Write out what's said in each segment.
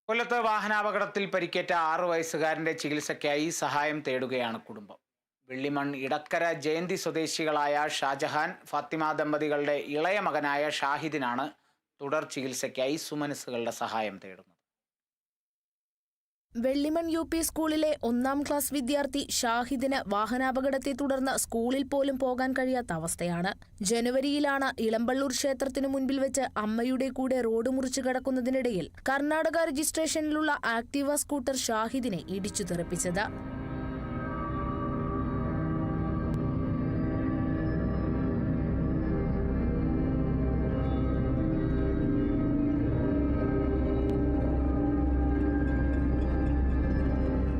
കൊല്ലത്ത് വാഹനാപകടത്തിൽ പരിക്കേറ്റ 6 വയസ്സുകാരന്റെ ചികിത്സയ്ക്കായി സഹായം തേടുകയാണ് കുടുംബം. വെള്ളിമൺ ഇടക്കര ജയന്തി സ്വദേശികളായ ഷാജഹാൻ, ഫാത്തിമ ദമ്പതികളുടെ ഇളയ മകനായ ഷാഹിദിനാണ് തുടർ ചികിത്സയ്ക്കായി സുമനസ്സുകളുടെ സഹായം തേടുന്നത്. വെള്ളിമൺ UP സ്കൂളിലെ 1ാം ക്ലാസ് വിദ്യാർത്ഥി ഷാഹിദിന് വാഹനാപകടത്തെ തുടർന്ന് സ്കൂളിൽ പോലും പോകാൻ കഴിയാത്ത അവസ്ഥയാണ്. ജനുവരിയിലാണ് ഇളമ്പള്ളൂർ ക്ഷേത്രത്തിനു മുൻപിൽ വെച്ച് അമ്മയുടെ കൂടെ റോഡ് മുറിച്ചു കടക്കുന്നതിനിടയിൽ കർണാടക രജിസ്ട്രേഷനിലുള്ള ആക്ടീവ സ്കൂട്ടർ ഷാഹിദിനെ ഇടിച്ചു തെറിപ്പിച്ചത്.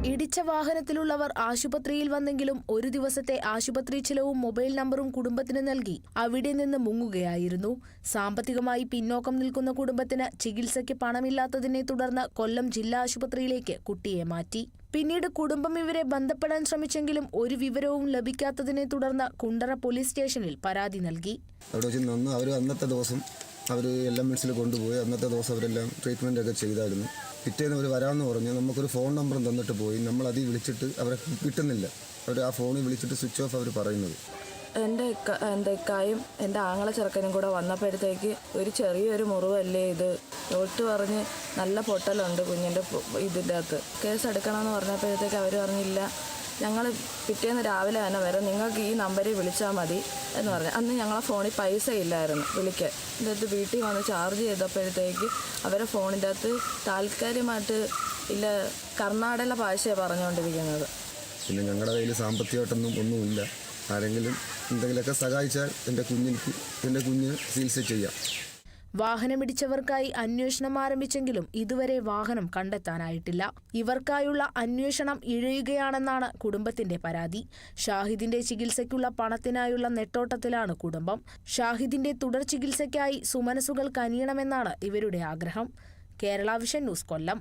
ഇടിച്ച വാഹനത്തിലുള്ളവർ ആശുപത്രിയിൽ വന്നെങ്കിലും ഒരു ദിവസത്തെ ആശുപത്രി ചിലവും മൊബൈൽ നമ്പറും കുടുംബത്തിന് നൽകി അവിടെ നിന്ന് മുങ്ങുകയായിരുന്നു. സാമ്പത്തികമായി പിന്നോക്കം നിൽക്കുന്ന കുടുംബത്തിന് ചികിത്സയ്ക്ക് പണമില്ലാത്തതിനെ തുടർന്ന് കൊല്ലം ജില്ലാ ആശുപത്രിയിലേക്ക് കുട്ടിയെ മാറ്റി. പിന്നീട് കുടുംബം ഇവരെ ബന്ധപ്പെടാൻ ശ്രമിച്ചെങ്കിലും ഒരു വിവരവും ലഭിക്കാത്തതിനെ തുടർന്ന് കുണ്ടറ പോലീസ് സ്റ്റേഷനിൽ പരാതി നൽകി. അന്നത്തെ ദിവസം അവർ LMS കൊണ്ടുപോയി. അന്നത്തെ ദിവസം അവരെല്ലാം ട്രീറ്റ്മെൻ്റ് ഒക്കെ ചെയ്തായിരുന്നു. പിറ്റേന്ന് അവർ വരാമെന്ന് പറഞ്ഞ് നമുക്കൊരു ഫോൺ നമ്പറും തന്നിട്ട് പോയി. നമ്മൾ അതിൽ വിളിച്ചിട്ട് അവരെ കിട്ടുന്നില്ല. അവർ ആ ഫോണിൽ വിളിച്ചിട്ട് സ്വിച്ച് ഓഫ് അവർ പറയുന്നത്. എൻ്റെ ഇക്കായും എൻ്റെ ആങ്ങളെ ചെറുക്കനും കൂടെ വന്നപ്പോഴത്തേക്ക് ഒരു ചെറിയൊരു മുറിവല്ലേ ഇത്, ഡോക്ടർ പറഞ്ഞ് നല്ല പൊട്ടലുണ്ട് കുഞ്ഞിൻ്റെ ഇതിൻ്റെ അകത്ത്, കേസ് എടുക്കണമെന്ന് പറഞ്ഞപ്പോഴത്തേക്ക് അവർ പറഞ്ഞില്ല, ഞങ്ങൾ പിറ്റേന്ന് രാവിലെ തന്നെ വരാം, നിങ്ങൾക്ക് ഈ നമ്പറിൽ വിളിച്ചാൽ മതി എന്ന് പറഞ്ഞു. അന്ന് ഞങ്ങളെ ഫോണിൽ പൈസ ഇല്ലായിരുന്നു വിളിക്കാൻ. ഇതിനകത്ത് വീട്ടിൽ വന്ന് ചാർജ് ചെയ്തപ്പോഴത്തേക്ക് അവരെ ഫോണിൻ്റെ അകത്ത് താൽക്കാലികമായിട്ട് ഇല്ല കർണാടക ഭാഷയാണ് പറഞ്ഞുകൊണ്ടിരിക്കുന്നത്. പിന്നെ ഞങ്ങളുടെ കയ്യിൽ സാമ്പത്തികമായിട്ടൊന്നും ഒന്നുമില്ല. ആരെങ്കിലും എന്തെങ്കിലുമൊക്കെ സഹായിച്ചാൽ എൻ്റെ കുഞ്ഞിന് ചികിത്സ ചെയ്യാം. വാഹനമിടിച്ചവർക്കായി അന്വേഷണം ആരംഭിച്ചെങ്കിലും ഇതുവരെ വാഹനം കണ്ടെത്താനായിട്ടില്ല. ഇവർക്കായുള്ള അന്വേഷണം ഇഴയുകയാണെന്നാണ് കുടുംബത്തിന്റെ പരാതി. ഷാഹിദിന്റെ ചികിത്സയ്ക്കുള്ള പണത്തിനായുള്ള നെട്ടോട്ടത്തിലാണ് കുടുംബം. ഷാഹിദിന്റെ തുടർ ചികിത്സയ്ക്കായി സുമനസ്സുകൾ കനിയണമെന്നാണ് ഇവരുടെ ആഗ്രഹം. കേരള വിഷൻ ന്യൂസ്, കൊല്ലം.